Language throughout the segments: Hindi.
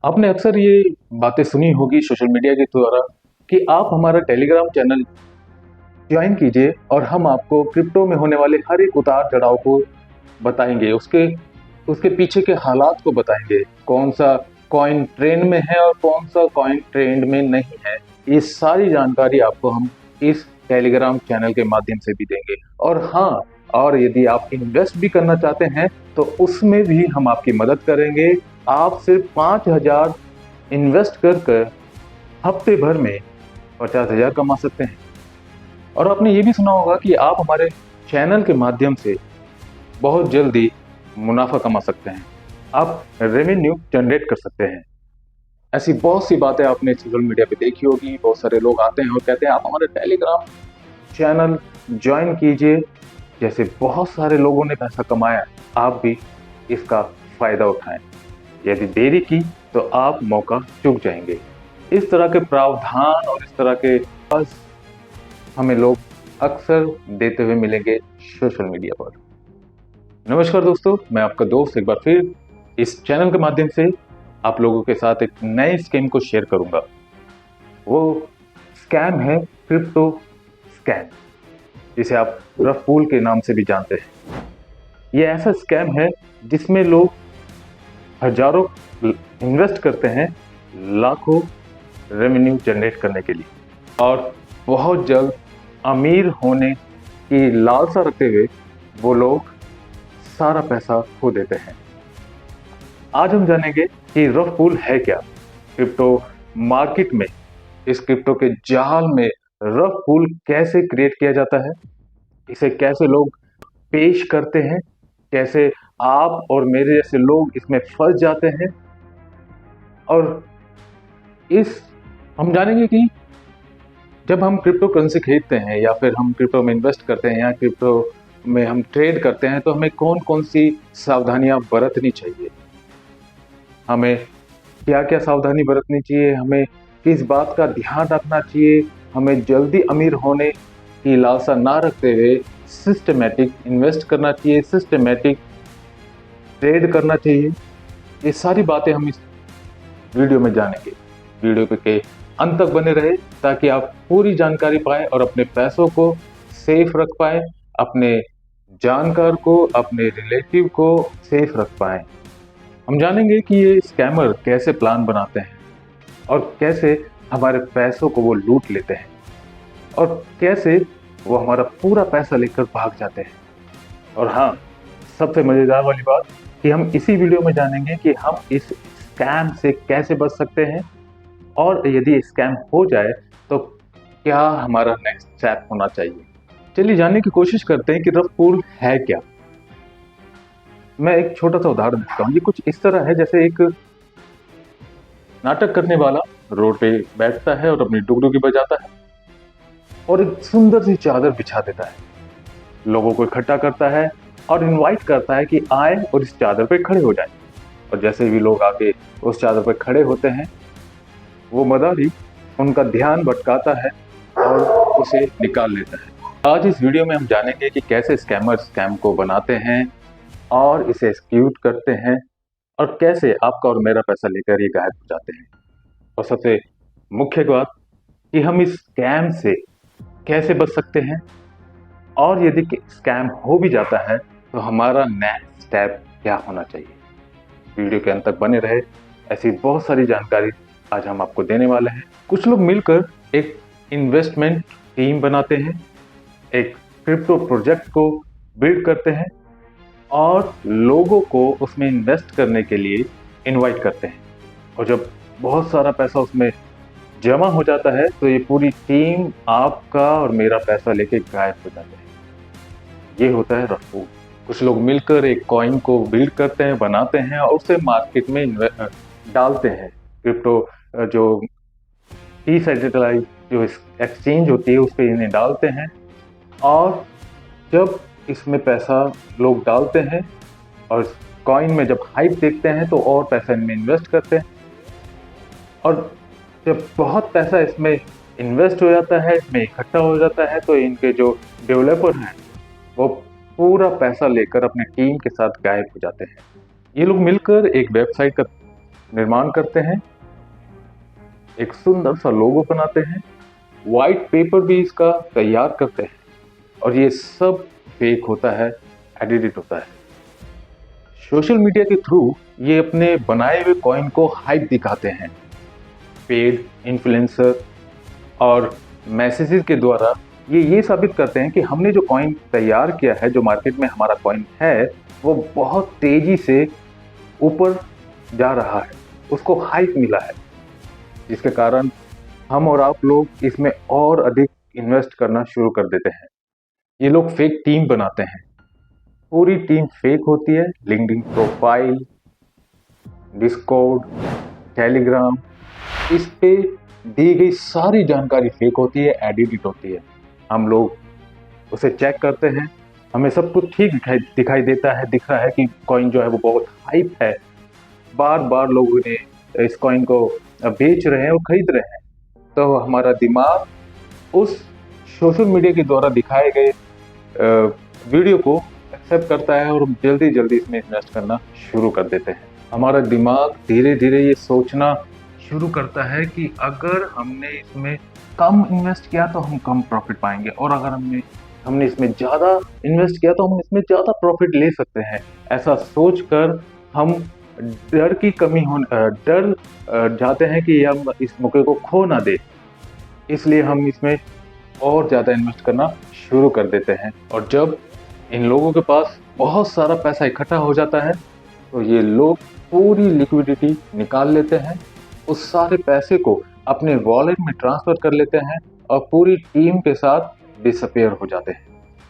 आपने अक्सर ये बातें सुनी होगी सोशल मीडिया के द्वारा कि आप हमारा टेलीग्राम चैनल ज्वाइन कीजिए और हम आपको क्रिप्टो में होने वाले हर एक उतार चढ़ाव को बताएंगे, उसके उसके पीछे के हालात को बताएंगे, कौन सा कॉइन ट्रेंड में है और कौन सा कॉइन ट्रेंड में नहीं है। ये सारी जानकारी आपको हम इस टेलीग्राम चैनल के माध्यम से भी देंगे। और हाँ, और यदि आप इन्वेस्ट भी करना चाहते हैं तो उसमें भी हम आपकी मदद करेंगे। आप सिर्फ 5,000 इन्वेस्ट कर कर हफ्ते भर में 50,000 कमा सकते हैं। और आपने ये भी सुना होगा कि आप हमारे चैनल के माध्यम से बहुत जल्दी मुनाफा कमा सकते हैं, आप रेवेन्यू जनरेट कर सकते हैं। ऐसी बहुत सी बातें आपने सोशल मीडिया पे देखी होगी। बहुत सारे लोग आते हैं और कहते हैं आप हमारे टेलीग्राम चैनल ज्वाइन कीजिए। जैसे बहुत सारे लोगों ने पैसा कमाया, आप भी इसका फायदा उठाएं। यदि देरी की तो आप मौका चूक जाएंगे। इस तरह के प्रावधान और इस तरह के बस हमें लोग अक्सर देते हुए मिलेंगे सोशल मीडिया पर। नमस्कार दोस्तों, मैं आपका दोस्त एक बार फिर इस चैनल के माध्यम से आप लोगों के साथ एक नए स्कीम को शेयर करूंगा। वो स्कैम है क्रिप्टो स्कैम, जिसे आप रफ पूल के नाम से भी जानते हैं। ये ऐसा स्कैम है जिसमें लोग हजारों इन्वेस्ट करते हैं लाखों रेवेन्यू जनरेट करने के लिए, और बहुत जल्द अमीर होने की लालसा रखते हुए वो लोग सारा पैसा खो देते हैं। आज हम जानेंगे कि रफ पूल है क्या, क्रिप्टो मार्केट में इस क्रिप्टो के जाल में रफ पूल कैसे क्रिएट किया जाता है, इसे कैसे लोग पेश करते हैं, कैसे आप और मेरे जैसे लोग इसमें फंस जाते हैं। और इस हम जानेंगे कि जब हम क्रिप्टो करेंसी खरीदते हैं या फिर हम क्रिप्टो में इन्वेस्ट करते हैं या क्रिप्टो में हम ट्रेड करते हैं तो हमें कौन कौन सी सावधानियां बरतनी चाहिए, हमें क्या क्या सावधानी बरतनी चाहिए, हमें किस बात का ध्यान रखना चाहिए। हमें जल्दी अमीर होने की लालसा ना रखते हुए सिस्टमेटिक इन्वेस्ट करना चाहिए, सिस्टमेटिक ट्रेड करना चाहिए। ये सारी बातें हम इस वीडियो में जानेंगे। वीडियो के अंत तक बने रहे ताकि आप पूरी जानकारी पाएं और अपने पैसों को सेफ रख पाएं, अपने जानकार को, अपने रिलेटिव को सेफ रख पाएं। हम जानेंगे कि ये स्कैमर कैसे प्लान बनाते हैं और कैसे हमारे पैसों को वो लूट लेते हैं और कैसे वो हमारा पूरा पैसा लेकर भाग जाते हैं। और हाँ, सबसे मजेदार वाली बात कि हम इसी वीडियो में जानेंगे कि हम इस स्कैम से कैसे बच सकते हैं, और यदि स्कैम हो जाए तो क्या हमारा नेक्स्ट स्टेप होना चाहिए। चलिए जानने की कोशिश करते हैं कि रफ पूल है क्या। मैं एक छोटा सा उदाहरण देता हूँ। ये कुछ इस तरह है जैसे एक नाटक करने वाला रोड पे बैठता है और अपनी डुगडुगी बजाता है और एक सुंदर सी चादर बिछा देता है, लोगों को इकट्ठा करता है और इनवाइट करता है कि आए और इस चादर पे खड़े हो जाएं। और जैसे भी लोग आके उस चादर पे खड़े होते हैं, वो मदारी उनका ध्यान भटकाता है और उसे निकाल लेता है। आज इस वीडियो में हम जानेंगे कि कैसे स्कैमर स्कैम को बनाते हैं और इसे एक्सक्यूट करते हैं और कैसे आपका और मेरा पैसा लेकर ये गायब हो जाते हैं। और सबसे मुख्य बात कि हम इस स्कैम से कैसे बच सकते हैं, और यदि स्कैम हो भी जाता है तो हमारा नेक्स्ट स्टेप क्या होना चाहिए। वीडियो के अंत तक बने रहे, ऐसी बहुत सारी जानकारी आज हम आपको देने वाले हैं। कुछ लोग मिलकर एक इन्वेस्टमेंट टीम बनाते हैं, एक क्रिप्टो प्रोजेक्ट को बिल्ड करते हैं और लोगों को उसमें इन्वेस्ट करने के लिए इनवाइट करते हैं। और जब बहुत सारा पैसा उसमें जमा हो जाता है तो ये पूरी टीम आपका और मेरा पैसा लेके गायब हो जाते हैं। ये होता है रफ पूल। कुछ लोग मिलकर एक कॉइन को बिल्ड करते हैं, बनाते हैं और उसे मार्केट में डालते हैं। क्रिप्टो जो डिसेंट्रलाइज जो एक्सचेंज होती है उस पर इन्हें डालते हैं, और जब इसमें पैसा लोग डालते हैं और कॉइन में जब हाइप देखते हैं तो और पैसा इनमें इन्वेस्ट करते हैं, और जब बहुत पैसा इसमें इन्वेस्ट हो जाता है, इसमें इकट्ठा हो जाता है, तो इनके जो डेवलपर हैं वो पूरा पैसा लेकर अपनी टीम के साथ गायब हो जाते हैं। ये लोग मिलकर एक वेबसाइट का निर्माण करते हैं, एक सुंदर सा लोगो बनाते हैं, व्हाइट पेपर भी इसका तैयार करते हैं, और ये सब फेक होता है, एडिटेड होता है। सोशल मीडिया के थ्रू ये अपने बनाए हुए कॉइन को हाइप दिखाते हैं। पेड इन्फ्लुएंसर और मैसेजेस के द्वारा ये साबित करते हैं कि हमने जो कॉइन तैयार किया है, जो मार्केट में हमारा कॉइन है, वो बहुत तेजी से ऊपर जा रहा है, उसको हाइप मिला है, जिसके कारण हम और आप लोग इसमें और अधिक इन्वेस्ट करना शुरू कर देते हैं। ये लोग फेक टीम बनाते हैं, पूरी टीम फेक होती है। लिंक्डइन प्रोफाइल, डिस्कॉर्ड, टेलीग्राम, इस पे दी गई सारी जानकारी फेक होती है, एडिटेड होती है। हम लोग उसे चेक करते हैं, हमें सब कुछ ठीक दिखाई देता है, दिख रहा है कि कॉइन जो है वो बहुत हाइप है, बार बार लोग इन्हें इस कॉइन को बेच रहे हैं और खरीद रहे हैं। तो हमारा दिमाग उस सोशल मीडिया के द्वारा दिखाए गए वीडियो को एक्सेप्ट करता है और हम जल्दी जल्दी इसमें इन्वेस्ट करना शुरू कर देते हैं। हमारा दिमाग धीरे धीरे ये सोचना शुरू करता है कि अगर हमने इसमें कम इन्वेस्ट किया तो हम कम प्रॉफिट पाएंगे, और अगर हमने इसमें ज़्यादा इन्वेस्ट किया तो हम इसमें ज़्यादा प्रॉफिट ले सकते हैं। ऐसा सोचकर हम डर जाते हैं कि हम इस मौके को खो ना दे, इसलिए हम इसमें और ज़्यादा इन्वेस्ट करना शुरू कर देते हैं। और जब इन लोगों के पास बहुत सारा पैसा इकट्ठा हो जाता है तो ये लोग पूरी लिक्विडिटी निकाल लेते हैं, उस सारे पैसे को अपने वॉलेट में ट्रांसफ़र कर लेते हैं और पूरी टीम के साथ डिसअपीयर हो जाते हैं।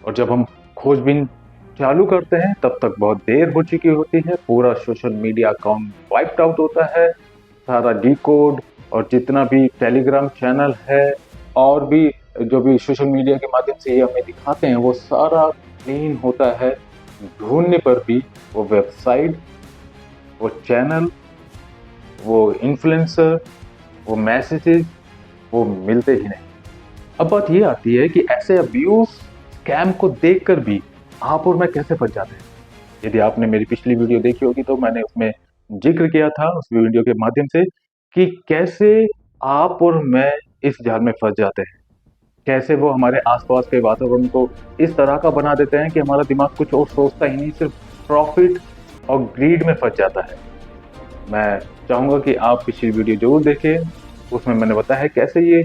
और जब हम खोजबीन चालू करते हैं तब तक बहुत देर हो चुकी होती है, पूरा social media account wiped out होता है, सारा डिकोड और जितना भी टेलीग्राम चैनल है और भी जो भी सोशल मीडिया के माध्यम से ये हमें दिखाते हैं वो सारा क्लीन होता है। ढूंढने पर भी वो वेबसाइट, वो चैनल, वो इन्फ्लुएंसर, वो मैसेजेस वो मिलते ही नहीं। अब बात ये आती है कि ऐसे अब्यूज स्कैम को देखकर भी आप और मैं कैसे फंस जाते हैं। यदि आपने मेरी पिछली वीडियो देखी होगी तो मैंने उसमें जिक्र किया था उस वीडियो के माध्यम से कि कैसे आप और मैं इस जाल में फंस जाते हैं, कैसे वो हमारे आसपास के वातावरण को इस तरह का बना देते हैं कि हमारा दिमाग कुछ और सोचता ही नहीं, सिर्फ प्रॉफिट और ग्रीड में फंस जाता है। मैं चाहूँगा कि आप पिछली वीडियो जरूर देखें, उसमें मैंने बताया है कैसे ये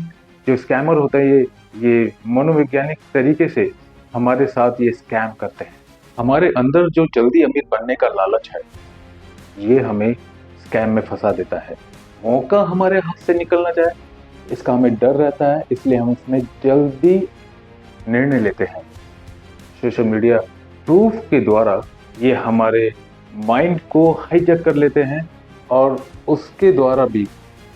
जो स्कैमर होते हैं ये मनोवैज्ञानिक तरीके से हमारे साथ ये स्कैम करते हैं। हमारे अंदर जो जल्दी अमीर बनने का लालच है ये हमें स्कैम में फंसा देता है। मौका हमारे हाथ से निकल ना जाए इसका हमें डर रहता है, इसलिए हम इसमें जल्दी निर्णय लेते हैं। सोशल मीडिया प्रूफ के द्वारा ये हमारे माइंड को हाईजैक कर लेते हैं और उसके द्वारा भी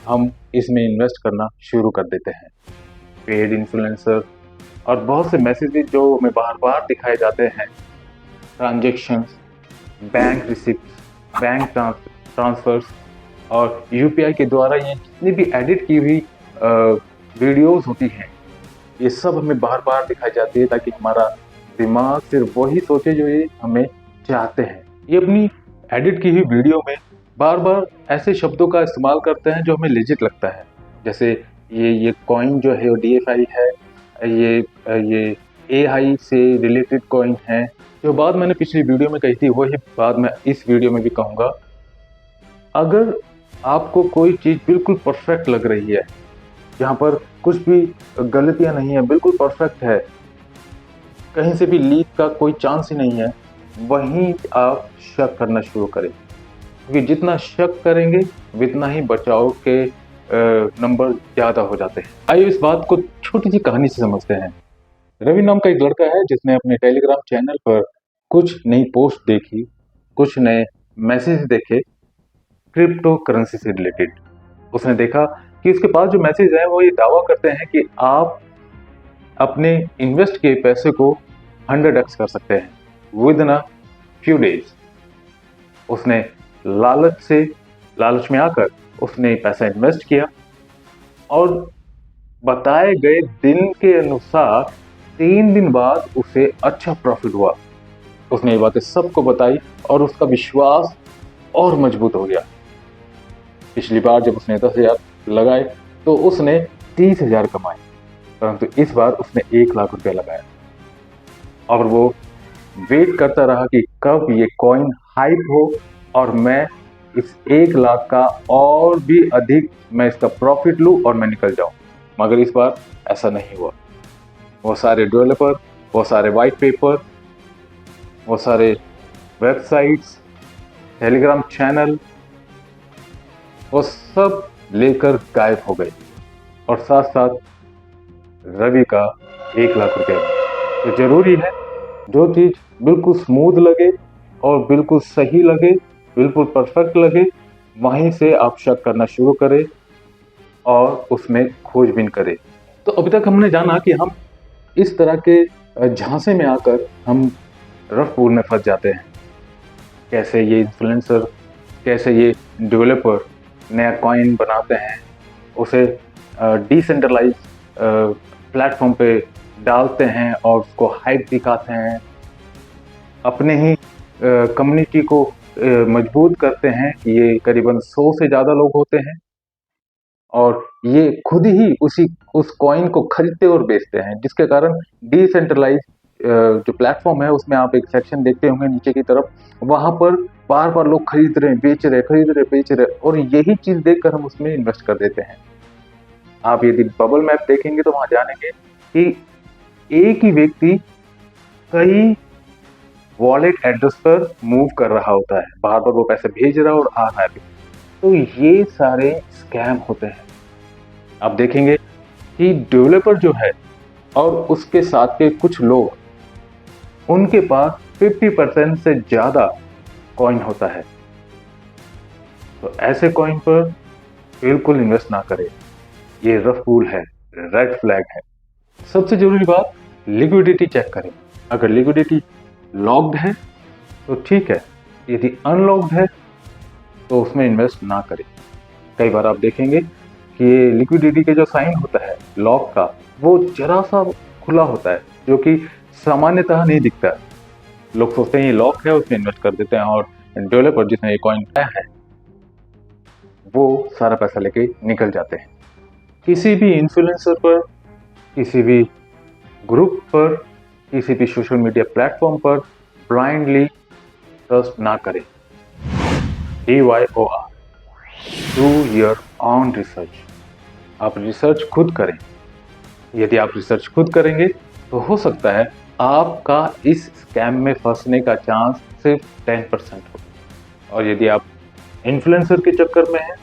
हम इसमें इन्वेस्ट करना शुरू कर देते हैं। पेड इन्फ्लुएंसर और बहुत से मैसेजेस जो हमें बार बार दिखाए जाते हैं, transactions, bank receipt, bank transfers और यूपीआई के द्वारा ये जितनी भी एडिट की हुई वीडियोस होती हैं ये सब हमें बार बार दिखाई जाती है ताकि हमारा दिमाग सिर्फ वही सोचे जो ये हमें चाहते हैं। ये अपनी एडिट की हुई वीडियो में बार बार ऐसे शब्दों का इस्तेमाल करते हैं जो हमें लेजिट लगता है, जैसे ये कॉइन जो है वो DFI है, ये AI से रिलेटेड कॉइन है। जो बात मैंने पिछली वीडियो में कही थी वही बात मैं इस वीडियो में भी कहूँगा। अगर आपको कोई चीज़ बिल्कुल परफेक्ट लग रही है, जहाँ पर कुछ भी गलतियाँ नहीं है, बिल्कुल परफेक्ट है, कहीं से भी लीक का कोई चांस ही नहीं है, वहीं आप शक करना शुरू करें, क्योंकि जितना शक करेंगे उतना ही बचाव के नंबर ज़्यादा हो जाते हैं। आइए इस बात को छोटी सी कहानी से समझते हैं। रवि नाम का एक लड़का है जिसने अपने टेलीग्राम चैनल पर कुछ नई पोस्ट देखी, कुछ नए मैसेज देखे क्रिप्टो करेंसी से रिलेटेड। उसने देखा कि उसके पास जो मैसेज है वो ये दावा करते हैं कि आप अपने इन्वेस्ट किए पैसे को 100x कर सकते हैं with in a few days. उसने लालच में आकर उसने पैसा इन्वेस्ट किया और बताए गए दिन के अनुसार 3 दिन बाद उसे अच्छा प्रॉफिट हुआ। उसने ये बातें सबको बताई और उसका विश्वास और मजबूत हो गया। पिछली बार जब उसने 10,000 लगाए तो उसने 30,000 कमाए, परंतु इस बार उसने 1 लाख रुपया लगाया और वो वेट करता रहा कि कब ये कॉइन हाइप हो और मैं इस 1 लाख का और भी अधिक मैं इसका प्रॉफिट लूं और मैं निकल जाऊं। मगर इस बार ऐसा नहीं हुआ। वो सारे डेवलपर, वो सारे वाइट पेपर, वो सारे वेबसाइट्स, टेलीग्राम चैनल, वो सब लेकर गायब हो गए और साथ साथ रवि का 1 लाख रुपया भी। तो जरूरी है जो चीज बिल्कुल स्मूथ लगे और बिल्कुल सही लगे, बिल्कुल परफेक्ट लगे, वहीं से आप शक करना शुरू करें और उसमें खोजबीन करें। तो अभी तक हमने जाना कि हम इस तरह के झांसे में आकर हम रफ पूल में फंस जाते हैं। कैसे ये इन्फ्लुएंसर, कैसे ये डेवलपर नया कॉइन बनाते हैं, उसे डिसेंट्रलाइज प्लेटफॉर्म पे डालते हैं और उसको हाइप दिखाते हैं, अपने ही कम्युनिटी को मजबूत करते हैं। ये करीबन 100 से ज़्यादा लोग होते हैं और ये खुद ही उस कॉइन को खरीदते और बेचते हैं, जिसके कारण डिसेंट्रलाइज जो प्लेटफॉर्म है उसमें आप एक सेक्शन देखते होंगे नीचे की तरफ, वहां पर बार बार लोग खरीद रहे हैं, बेच रहे, खरीद रहे, बेच रहे, और यही चीज देखकर हम उसमें इन्वेस्ट कर देते हैं। आप यदि बबल मैप देखेंगे तो वहां जानेंगे कि एक ही व्यक्ति कई वॉलेट एड्रेस पर मूव कर रहा होता है, बार बार वो पैसे भेज रहा है और आ रहा है। तो ये सारे स्कैम होते हैं। आप देखेंगे कि डेवलपर जो है और उसके साथ के कुछ लोग, उनके पास 50% से ज्यादा कॉइन होता है। तो ऐसे कॉइन पर बिल्कुल इन्वेस्ट ना करें। ये रफ पूल है, रेड फ्लैग है। सबसे जरूरी बात, लिक्विडिटी चेक करें। अगर लिक्विडिटी लॉक्ड है तो ठीक है, यदि अनलॉक्ड है तो उसमें इन्वेस्ट ना करें। कई बार आप देखेंगे कि ये लिक्विडिटी के जो साइन होता है लॉक का, वो जरा सा खुला होता है, जो कि सामान्यतः नहीं दिखता। लोग सोचते हैं ये लॉक है, उसमें इन्वेस्ट कर देते हैं और डेवलपर जिसने ये कॉइन पाया है वो सारा पैसा लेके निकल जाते हैं। किसी भी इन्फ्लुएंसर पर, किसी भी ग्रुप पर, किसी भी सोशल मीडिया प्लेटफॉर्म पर ब्लाइंडली ट्रस्ट ना करें। DYOR, do your on research. आप रिसर्च खुद करें। यदि आप रिसर्च खुद करेंगे तो हो सकता है आपका इस स्कैम में फंसने का चांस सिर्फ 10% हो। और यदि आप इन्फ्लुएंसर के चक्कर में हैं,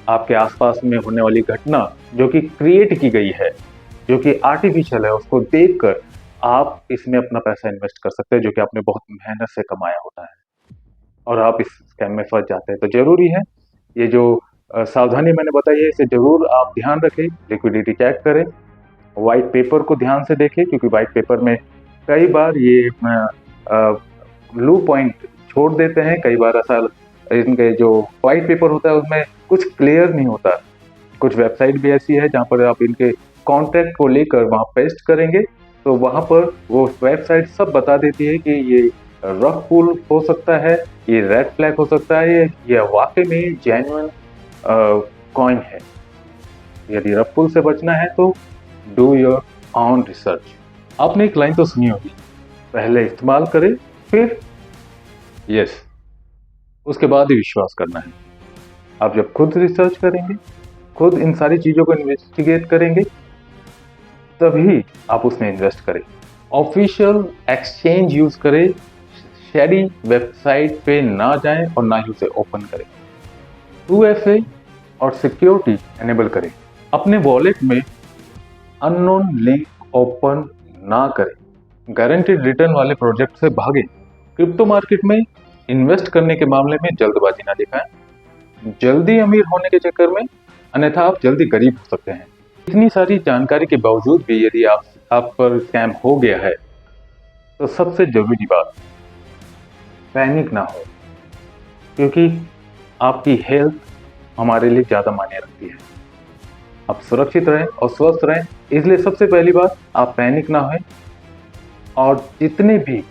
आपके आसपास में होने वाली घटना जो कि क्रिएट की गई है, जो कि आर्टिफिशियल है, उसको देखकर आप इसमें अपना पैसा इन्वेस्ट कर सकते हैं, जो कि आपने बहुत मेहनत से कमाया होता है, और आप इस स्कैम में फंस जाते हैं। तो जरूरी है ये जो सावधानी मैंने बताई है, इसे जरूर आप ध्यान रखें। लिक्विडिटी चेक करें, व्हाइट पेपर को ध्यान से देखें, क्योंकि व्हाइट पेपर में कई बार ये ब्लू पॉइंट छोड़ देते हैं। कई बार ऐसा इनके जो व्हाइट पेपर होता है उसमें कुछ क्लियर नहीं होता। कुछ वेबसाइट भी ऐसी है जहाँ पर आप इनके कॉन्टैक्ट को लेकर वहाँ पेस्ट करेंगे तो वहाँ पर वो वेबसाइट सब बता देती है कि ये रफ पुल हो सकता है, ये रेड फ्लैग हो सकता है, ये वाकई में जेन्युइन कॉइन है। यदि रफ पुल से बचना है तो डू योर ऑन रिसर्च। आपने एक लाइन तो सुनी होगी, पहले इस्तेमाल करें फिर यस, उसके बाद ही विश्वास करना है। आप जब खुद रिसर्च करेंगे, खुद इन सारी चीजों को इन्वेस्टिगेट करेंगे, तभी आप उसमें इन्वेस्ट करें। ऑफिशियल एक्सचेंज यूज करें, शेडी वेबसाइट पे ना जाएं और ना ही उसे ओपन करें। 2FA और सिक्योरिटी एनेबल करें। अपने वॉलेट में अननोन लिंक ओपन ना करें। गारंटीड रिटर्न वाले प्रोजेक्ट से भागें। क्रिप्टो मार्केट में इन्वेस्ट करने के मामले में जल्दबाजी ना दिखाएं, जल्दी अमीर होने के चक्कर में, अन्यथा आप जल्दी गरीब हो सकते हैं। इतनी सारी जानकारी के बावजूद भी यदि आप पर स्कैम हो गया है तो सबसे जरूरी बात, पैनिक ना हो, क्योंकि आपकी हेल्थ हमारे लिए ज्यादा मायने रखती है। आप सुरक्षित रहें और स्वस्थ रहें, इसलिए सबसे पहली बात, आप पैनिक ना हों और जितने भी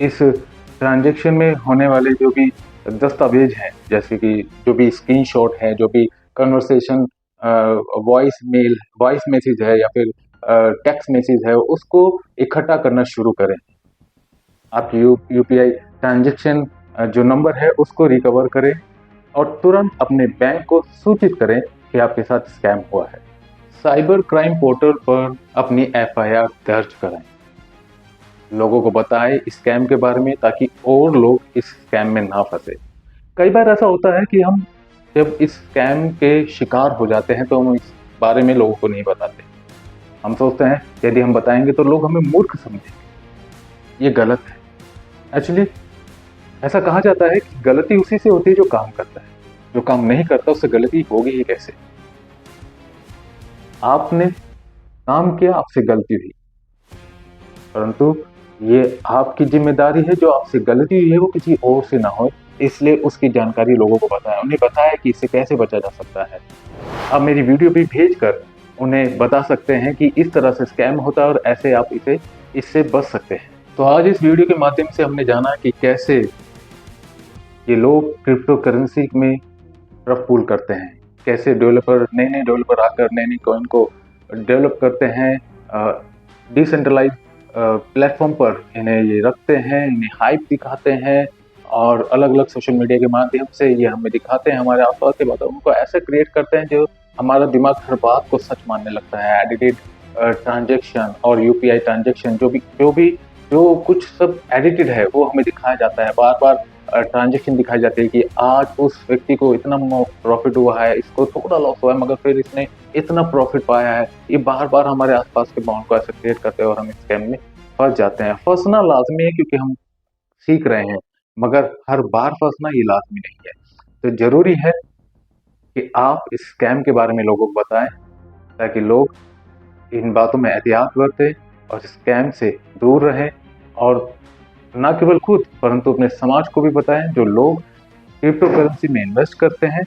इस ट्रांजैक्शन में होने वाले जो भी दस्तावेज हैं, जैसे कि जो भी स्क्रीनशॉट है, जो भी कन्वर्सेशन, वॉइस मैसेज है या फिर टेक्स्ट मैसेज है, उसको इकट्ठा करना शुरू करें। आपकी यूपीआई ट्रांजैक्शन जो नंबर है उसको रिकवर करें और तुरंत अपने बैंक को सूचित करें कि आपके साथ स्कैम हुआ है। साइबर क्राइम पोर्टल पर अपनी एफआईआर दर्ज कराएं, लोगों को बताएं स्कैम के बारे में ताकि और लोग इस स्कैम में ना फंसे। कई बार ऐसा होता है कि हम जब इस स्कैम के शिकार हो जाते हैं तो हम इस बारे में लोगों को नहीं बताते। हम सोचते हैं यदि हम बताएंगे तो लोग हमें मूर्ख समझेंगे। ये गलत है। एक्चुअली ऐसा कहा जाता है कि गलती उसी से होती है जो काम करता है, जो काम नहीं करता उससे गलती होगी ही कैसे। आपने काम किया, आपसे गलती हुई, परंतु ये आपकी जिम्मेदारी है जो आपसे गलती हुई है वो किसी और से ना हो, इसलिए उसकी जानकारी लोगों को बताएं, उन्हें बताएं कि इससे कैसे बचा जा सकता है। आप मेरी वीडियो भी भेजकर उन्हें बता सकते हैं कि इस तरह से स्कैम होता है और ऐसे आप इससे बच सकते हैं। तो आज इस वीडियो के माध्यम से हमने जाना कि कैसे ये लोग क्रिप्टो करेंसी में तरफ पुल करते हैं, कैसे नए डेवलपर आकर नई नई कॉइन को डेवलप करते हैं, डिसेंट्रलाइज प्लेटफॉर्म पर इन्हें ये रखते हैं, इन्हें हाइप दिखाते हैं और अलग अलग सोशल मीडिया के माध्यम से ये हमें दिखाते हैं, हमारे आसपास के वातावरण को ऐसा क्रिएट करते हैं जो हमारा दिमाग हर बात को सच मानने लगता है। एडिटेड ट्रांजेक्शन और यूपीआई ट्रांजेक्शन जो कुछ सब एडिटेड है वो हमें दिखाया जाता है, बार बार ट्रांजेक्शन दिखाई जाती है कि आज उस व्यक्ति को इतना प्रॉफिट हुआ है, इसको थोड़ा लॉस हुआ है मगर फिर इसने इतना प्रॉफिट पाया है। ये बार बार हमारे आसपास के माहौल को ऐसे क्रिएट करते हैं और हम स्कैम में फंस जाते हैं। फंसना लाजमी है क्योंकि हम सीख रहे हैं, मगर हर बार फंसना ये लाजमी नहीं है। तो जरूरी है कि आप इस स्कैम के बारे में लोगों को बताएं ताकि लोग इन बातों में एहतियात बरतें और स्कैम से दूर रहें और न केवल खुद परंतु अपने समाज को भी बताएं जो लोग क्रिप्टो करेंसी में इन्वेस्ट करते हैं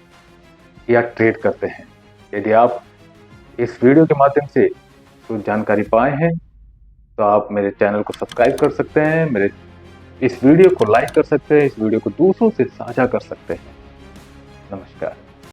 या ट्रेड करते हैं। यदि आप इस वीडियो के माध्यम से कुछ जानकारी पाए हैं तो आप मेरे चैनल को सब्सक्राइब कर सकते हैं, मेरे इस वीडियो को लाइक कर सकते हैं, इस वीडियो को दूसरों से साझा कर सकते हैं। नमस्कार।